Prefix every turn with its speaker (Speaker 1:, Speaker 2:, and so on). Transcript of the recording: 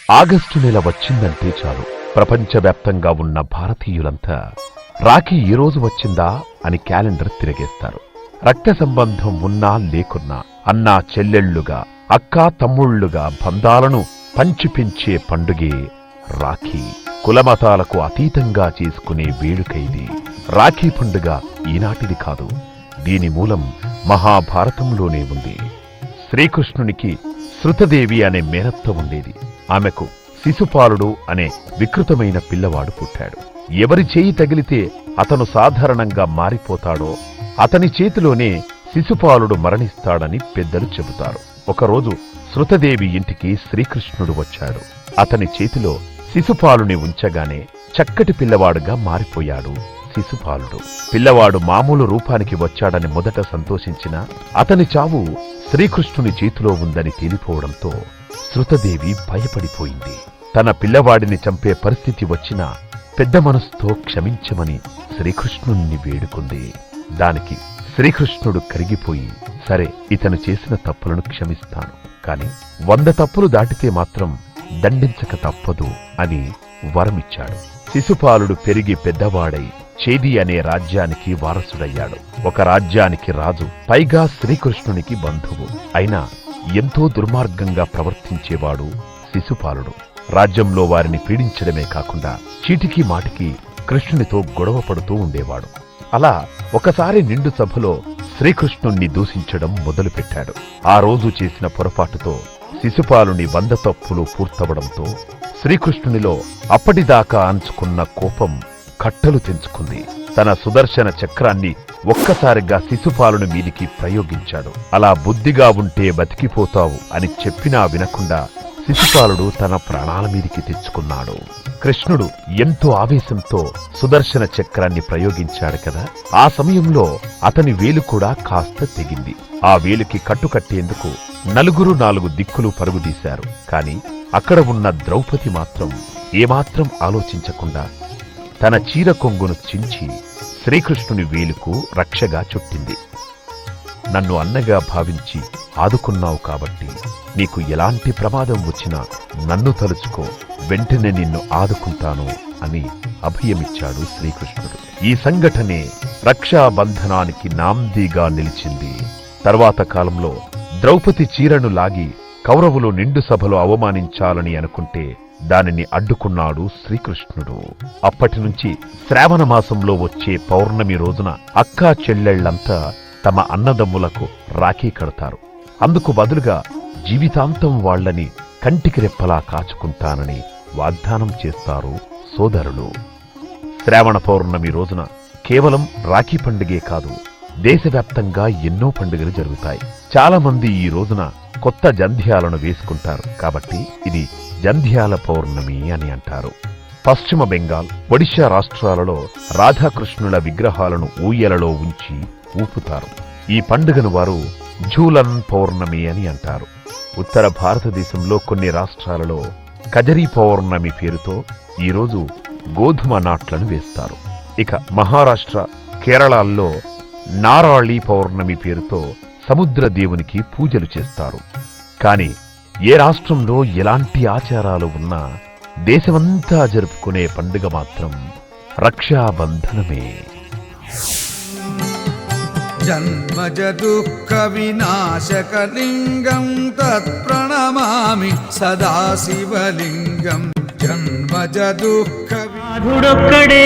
Speaker 1: August నెల వచ్చిందంటే చాలు ప్రపంచవ్యాప్తంగా ఉన్న భారతీయులంతా రాఖీ ఈ రోజు వచ్చిందా అని క్యాలెండర్ తిరగేస్తారు. రక్త సంబంధం ఉన్నా లేకున్నా అన్నా చెల్లెళ్లుగా అక్కా తమ్ముళ్లుగా బంధాలను పంచిపెంచే పండుగే రాఖీ. కులమతాలకు అతీతంగా చేసుకునే వేడుకైది. రాఖీ పండుగ ఈనాటిది కాదు. దీని మూలం మహాభారతంలోనే ఉంది. శ్రీకృష్ణునికి శృతదేవి అనే మేనత్త ఉండేది. ఆమెకు శిశుపాలుడు అనే వికృతమైన పిల్లవాడు పుట్టాడు. ఎవరి చేయి తగిలితే అతను సాధారణంగా మారిపోతాడో అతని చేతిలోనే శిశుపాలుడు మరణిస్తాడని పెద్దలు చెబుతారు. ఒకరోజు శృతదేవి ఇంటికి శ్రీకృష్ణుడు వచ్చాడు. అతని చేతిలో శిశుపాలుని ఉంచగానే చక్కటి పిల్లవాడుగా మారిపోయాడు శిశుపాలుడు. పిల్లవాడు మామూలు రూపానికి వచ్చాడని మొదట సంతోషించినా అతని చావు శ్రీకృష్ణుని చేతిలో ఉందని తేలిపోవడంతో శృతదేవి భయపడిపోయింది. తన పిల్లవాడిని చంపే పరిస్థితి వచ్చినా పెద్ద మనసుతో క్షమించమని శ్రీకృష్ణుణ్ణి వేడుకుంది. దానికి శ్రీకృష్ణుడు కరిగిపోయి, సరే ఇతను చేసిన తప్పులను క్షమిస్తాను, కాని 100 తప్పులు దాటితే మాత్రం దండించక తప్పదు అని వరమిచ్చాడు. శిశుపాలుడు పెరిగి పెద్దవాడై చేది అనే రాజ్యానికి వారసుడయ్యాడు. ఒక రాజ్యానికి రాజు, పైగా శ్రీకృష్ణునికి బంధువు. అయినా ఎంతో దుర్మార్గంగా ప్రవర్తించేవాడు శిశుపాలుడు. రాజ్యంలో వారిని పీడించడమే కాకుండా చీటికి మాటికి కృష్ణునితో గొడవ పడుతూ ఉండేవాడు. అలా ఒకసారి నిండు సభలో శ్రీకృష్ణుణ్ణి దూషించడం మొదలుపెట్టాడు. ఆ రోజు చేసిన పొరపాటుతో శిశుపాలుని 100 తప్పులు పూర్తవడంతో శ్రీకృష్ణునిలో అప్పటిదాకా అంచుకున్న కోపం కట్టలు తెంచుకుంది. తన సుదర్శన చక్రాన్ని ఒక్కసారిగా శిశుపాలుని మీదికి ప్రయోగించాడు. అలా బుద్ధిగా ఉంటే బతికిపోతావు అని చెప్పినా వినకుండా శిశుపాలుడు తన ప్రాణాల మీదికి తెచ్చుకున్నాడు. కృష్ణుడు ఎంతో ఆవేశంతో సుదర్శన చక్రాన్ని ప్రయోగించాడు కదా, ఆ సమయంలో అతని వేలు కూడా కాస్త తెగింది. ఆ వేలుకి కట్టుకట్టేందుకు 4 దిక్కులు పరుగుదీశారు. కాని అక్కడ ఉన్న ద్రౌపది మాత్రం ఏమాత్రం ఆలోచించకుండా తన చీర కొంగును చించి శ్రీకృష్ణుని వేలుకు రక్షగా చుట్టింది. నన్ను అన్నగా భావించి ఆదుకున్నావు కాబట్టి నీకు ఎలాంటి ప్రమాదం వచ్చినా నన్ను తలుచుకో, వెంటనే నిన్ను ఆదుకుంటాను అని అభయమిచ్చాడు శ్రీకృష్ణుడు. ఈ సంఘటనే రక్షాబంధనానికి నాందీగా నిలిచింది. తర్వాత కాలంలో ద్రౌపది చీరను లాగి కౌరవులు నిండు సభలో అవమానించాలని అనుకుంటే దానిని అడ్డుకున్నాడు శ్రీకృష్ణుడు. అప్పటినుంచి శ్రావణ మాసంలో వచ్చే పౌర్ణమి రోజున అక్కా చెల్లెళ్లంతా తమ అన్నదమ్ములకు రాఖీ కడతారు. అందుకు బదులుగా జీవితాంతం వాళ్లని కంటికి రెప్పలా కాచుకుంటానని వాగ్దానం చేస్తారు సోదరులు. శ్రావణ పౌర్ణమి రోజున కేవలం రాఖీ పండుగే కాదు, దేశవ్యాప్తంగా ఎన్నో పండుగలు జరుగుతాయి. చాలా మంది ఈ రోజున కొత్త జంధ్యాలను వేసుకుంటారు కాబట్టి ఇది జంధ్యాల పౌర్ణమి అని అంటారు. పశ్చిమ బెంగాల్, ఒడిశా రాష్ట్రాలలో రాధాకృష్ణుల విగ్రహాలను ఊయలలో ఉంచి ఊపుతారు. ఈ పండుగను వారు ఝూలన్ పౌర్ణమి అని అంటారు. ఉత్తర భారతదేశంలో కొన్ని రాష్ట్రాలలో కజరీ పౌర్ణమి పేరుతో ఈరోజు గోధుమ నాట్లను వేస్తారు. ఇక మహారాష్ట్ర, కేరళల్లో నారాళి పౌర్ణమి పేరుతో సముద్ర దేవునికి పూజలు చేస్తారు. కాని ఏ రాష్ట్రంలో ఎలాంటి ఆచారాలు ఉన్నా దేశమంతా జరుపుకునే పండుగ మాత్రం రక్షాబంధనమే.
Speaker 2: జన్మజ దుఃఖ వినాశకలింగం తత్ప్రణమామి సదాశివలింగం. జన్మజ దుఃఖ
Speaker 3: వినాశుడొక్కడే